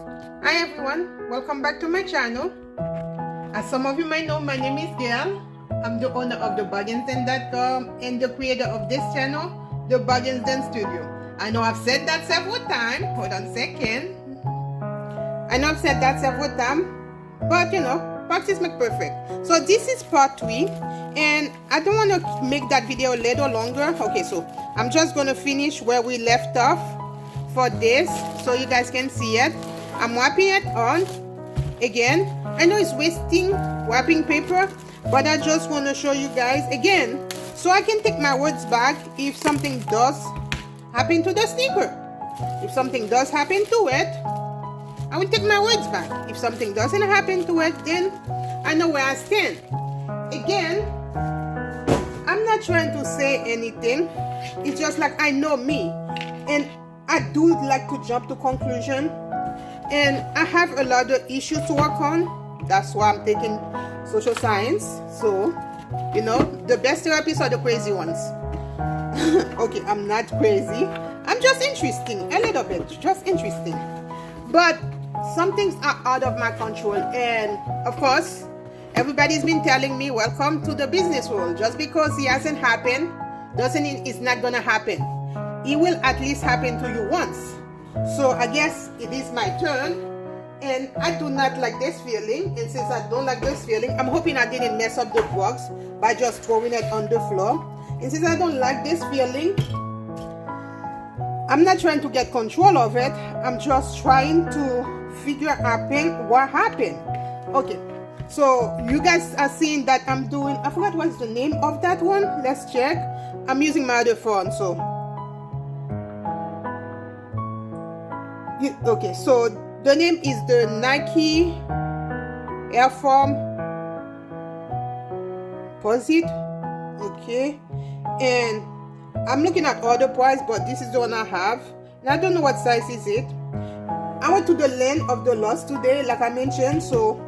Hi everyone, welcome back to my channel. As some of you might know, my name is Gail. I'm the owner of thebargainsden.com and the creator of this channel, The Bargainsden Studio. I know I've said that several times. Hold on a second. I know I've said that several times, but you know, practice makes perfect. So this is part 3, and I don't want to make that video a little longer. Okay, so I'm just going to finish where we left off for this so you guys can see it. I'm wrapping it on again. I know it's wasting wrapping paper, but I just want to show you guys again so I can take my words back if something does happen to the sneaker. If something does happen to it, I will take my words back. If something doesn't happen to it, then I know where I stand. Again, I'm not trying to say anything. It's just like I know me, and I do like to jump to conclusion, and I have a lot of issues to work on. That's why I'm taking social science. So, you know, the best therapists are the crazy ones. Okay, I'm not crazy. I'm just interesting, a little bit, just interesting. But some things are out of my control, and of course, everybody's been telling me, welcome to the business world. Just because it hasn't happened doesn't mean it's not gonna happen. It will at least happen to you once. So I guess it is my turn, and I do not like this feeling. And since I don't like this feeling, I'm hoping I didn't mess up the box by just throwing it on the floor. And since I don't like this feeling, I'm not trying to get control of it. I'm just trying to figure out what happened. Okay, so you guys are seeing that I'm doing, I forgot what's the name of that one. Let's check. I'm using my other phone, so okay, so the name is the Nike Air Form Posit. Okay, and I'm looking at other price, but this is the one I have, and I don't know what size is it. I went to the Land of the Lost today, like I mentioned, so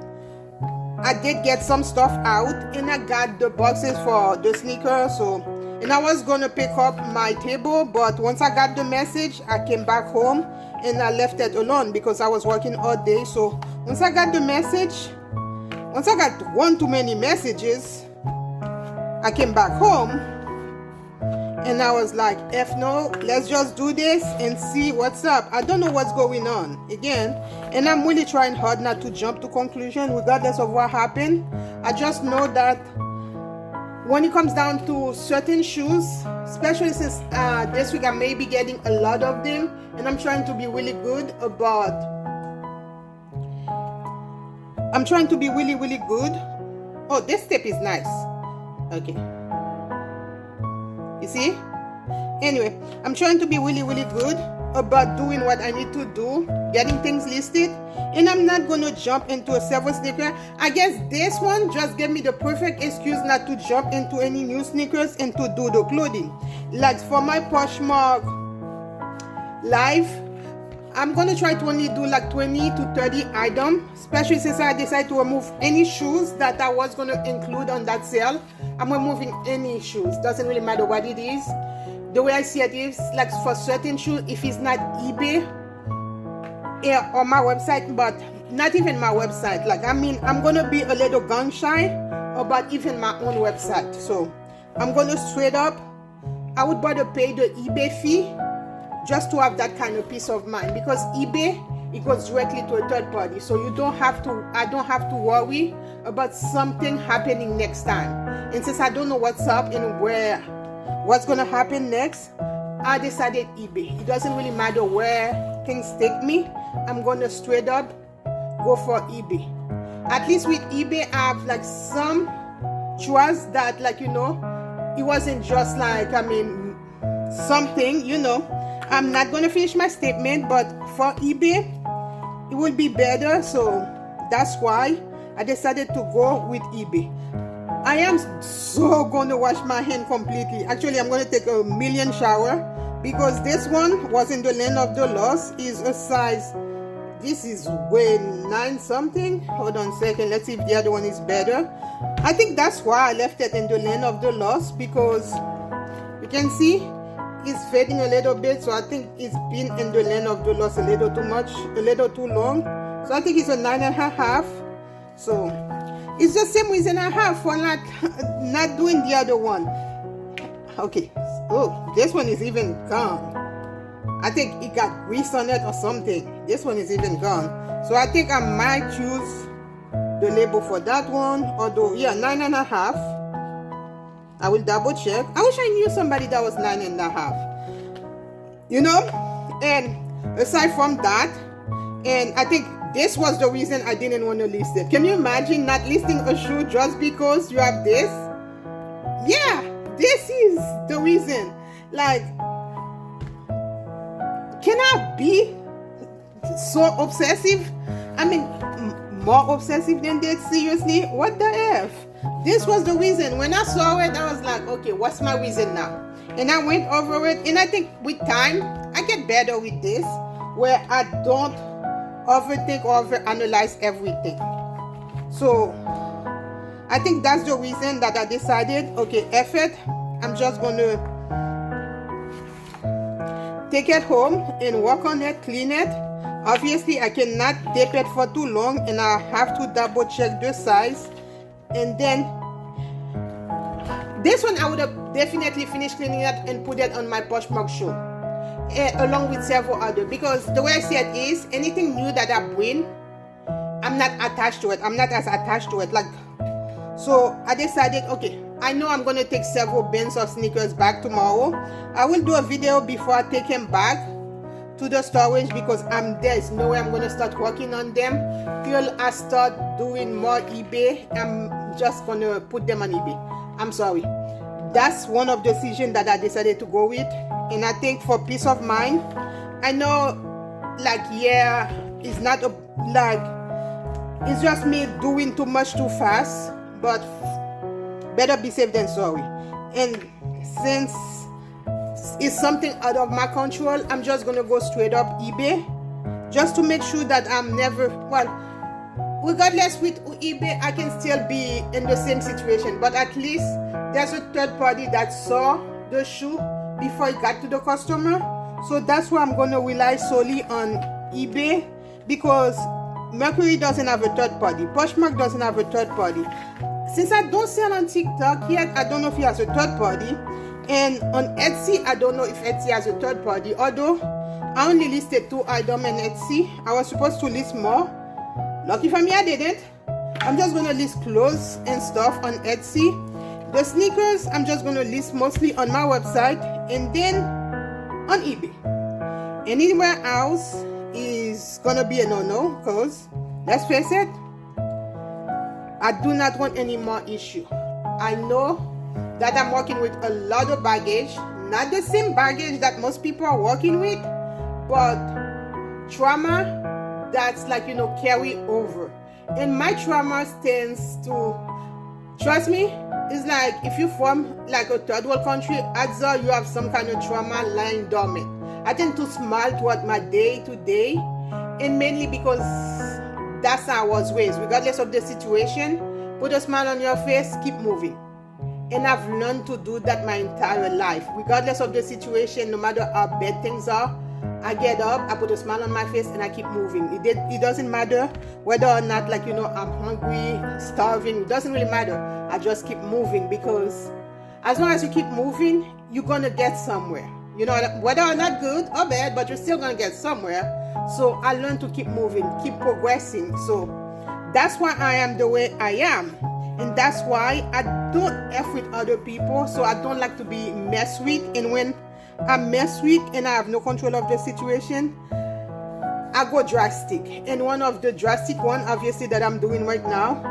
I did get some stuff out, and I got the boxes for the sneakers. So, and I was gonna pick up my table, but once I got the message, I came back home and I left it alone because I was working all day. So once I got the message, once I got one too many messages, I came back home and I was like, F no, let's just do this and see what's up. I don't know what's going on again, and I'm really trying hard not to jump to conclusion regardless of what happened. I just know that when it comes down to certain shoes, especially since this week I may be getting a lot of them, and I'm trying to be really good about, I'm trying to be really good. Oh, this tape is nice. Okay, you see? Anyway, I'm trying to be really good about doing what I need to do, getting things listed, and I'm not going to jump into a several sneaker. I guess this one just gave me the perfect excuse not to jump into any new sneakers and to do the clothing. Like for my Poshmark live, I'm going to try to only do like 20 to 30 items, especially since I decided to remove any shoes that I was going to include on that sale. I'm removing any shoes, doesn't really matter what it is. The way I see it is, like for certain shoes, if it's not eBay or my website, but not even my website, like I mean, I'm going to be a little gun shy about even my own website. So I'm going to straight up, I would rather pay the eBay fee just to have that kind of peace of mind, because eBay, it goes directly to a third party, so you don't have to, I don't have to worry about something happening next time. And since I don't know what's up and what's gonna happen next, I decided eBay. It doesn't really matter where things take me, I'm gonna straight up go for eBay. At least with eBay, I have like some trust that, like, you know, it wasn't just like, I mean, something, you know. I'm not gonna finish my statement, but for eBay, it will be better. So that's why I decided to go with eBay. I am so gonna wash my hand completely. Actually, I'm gonna take a million shower, because this one was in the Land of the Lost, is a size, this is way 9 something. Hold on a second, let's see if the other one is better. I think that's why I left it in the Land of the Lost, because you can see it's fading a little bit, so I think it's been in the lane of the loss a little too much, a little too long. So I think it's a 9.5. So it's the same reason I have for not doing the other one. Okay, oh, this one is even gone. I think it got grease on it or something. This one is even gone. So I think I might choose the label for that one. Although, yeah, 9.5. I will double check. I wish I knew somebody that was 9.5. You know? And aside from that, and I think this was the reason I didn't want to list it. Can you imagine not listing a shoe just because you have this? Yeah, this is the reason. Like, can I be so obsessive? I mean, more obsessive than that? Seriously? What the F? This was the reason. When I saw it, I was like, okay, what's my reason now? And I went over it, and I think with time, I get better with this, where I don't overthink or overanalyze everything. So I think that's the reason that I decided, okay, F it. I'm just gonna take it home and work on it, clean it. Obviously, I cannot dip it for too long, and I have to double check the size. And then this one I would have definitely finished cleaning it and put it on my Poshmark shoe, along with several other, because the way I see it is, anything new that I bring, I'm not attached to it. I'm not as attached to it. Like, so I decided, okay, I know I'm going to take several bins of sneakers back tomorrow. I will do a video before I take them back to the storage, because there's no way I'm going to start working on them till I start doing more eBay. I'm just going to put them on eBay. I'm sorry. That's one of the decisions that I decided to go with. And I think for peace of mind, I know, like, yeah, it's not it's just me doing too much too fast, but better be safe than sorry. And since it's something out of my control, I'm just gonna go straight up eBay, just to make sure that I'm never, well, regardless with eBay, I can still be in the same situation, but at least there's a third party that saw the shoe before it got to the customer. So that's why I'm gonna rely solely on eBay, because Mecari doesn't have a third party, Poshmark doesn't have a third party. Since I don't sell on TikTok yet, I don't know if he has a third party. And on Etsy, I don't know if Etsy has a third party. Although I only listed 2 items on Etsy. I was supposed to list more. Lucky for me, I didn't. I'm just gonna list clothes and stuff on Etsy. The sneakers, I'm just gonna list mostly on my website and then on eBay. Anywhere else is gonna be a no-no, because let's face it, I do not want any more issue. I know that I'm working with a lot of baggage, not the same baggage that most people are working with, but trauma that's like, carry over. And my trauma tends to, trust me, it's like if you're from like a third world country, odds are you have some kind of trauma lying dormant. I tend to smile throughout my day to day, and mainly because that's how I was raised. Regardless of the situation, put a smile on your face, keep moving. And I've learned to do that my entire life. Regardless of the situation, no matter how bad things are, I get up, I put a smile on my face, and I keep moving. It doesn't matter whether or not, like, I'm hungry, starving. It doesn't really matter. I just keep moving, because as long as you keep moving, you're going to get somewhere. Whether or not good or bad, but you're still going to get somewhere. So I learned to keep moving, keep progressing. So that's why I am the way I am. And that's why I don't F with other people. So I don't like to be messed with. And when I'm messed with and I have no control of the situation, I go drastic. And one of the drastic one, obviously, that I'm doing right now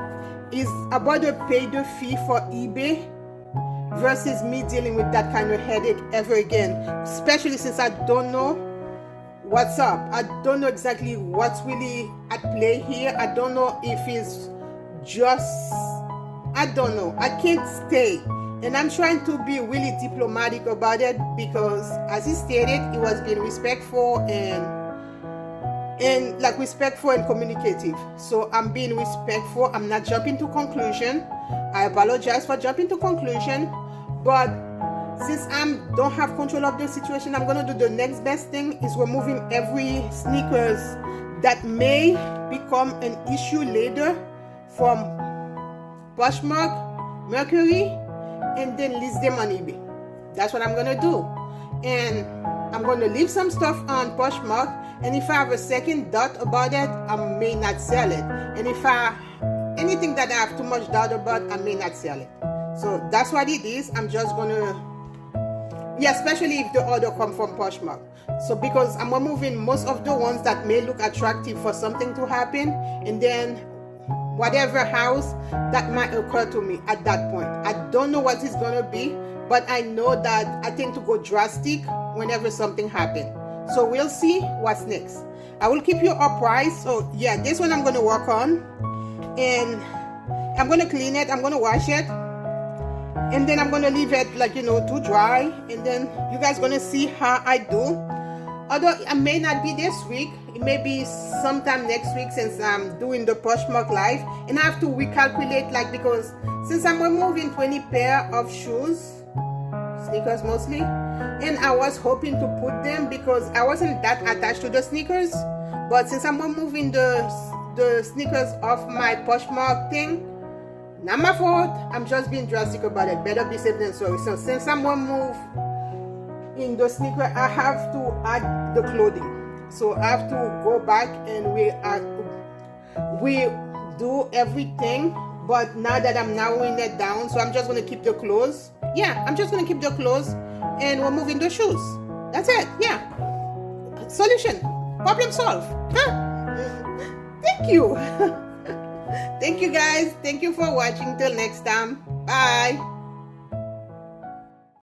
is about to pay the fee for eBay versus me dealing with that kind of headache ever again. Especially since I don't know what's up. I don't know exactly what's really at play here. I don't know if it's just, I don't know. I can't stay. And I'm trying to be really diplomatic about it, because as he stated, he was being respectful and respectful and communicative. So I'm being respectful. I'm not jumping to conclusion. I apologize for jumping to conclusion, but since I don't have control of the situation, I'm gonna do the next best thing is removing every sneakers that may become an issue later from Poshmark, Mecari, and then list them on eBay. That's what I'm gonna do. And I'm gonna leave some stuff on Poshmark, and if I have a second doubt about it, I may not sell it. And if anything that I have too much doubt about, I may not sell it. So that's what it is. I'm just gonna, yeah, especially if the order come from Poshmark. So because I'm removing most of the ones that may look attractive for something to happen, and then whatever house that might occur to me at that point. I don't know what it's gonna be, but I know that I tend to go drastic whenever something happens. So we'll see what's next. I will keep you apprised. So yeah, this one I'm gonna work on, and I'm gonna clean it, I'm gonna wash it, and then I'm gonna leave it like, you know, to dry, and then you guys gonna see how I do. Although it may not be this week, it may be sometime next week, since I'm doing the Poshmark live, and I have to recalculate, like, because since I'm removing 20 pair of shoes, sneakers mostly, and I was hoping to put them because I wasn't that attached to the sneakers, but since I'm removing the sneakers off my Poshmark thing, not my fault, I'm just being drastic about it. Better be safe than sorry. So since I'm removing in the sneaker, I have to add the clothing. So I have to go back and we do everything. But now that I'm narrowing it down, so I'm just gonna keep the clothes. Yeah, I'm just gonna keep the clothes and removing the shoes. That's it. Yeah. Solution. Problem solved. Huh? Thank you. Thank you guys. Thank you for watching. Till next time. Bye.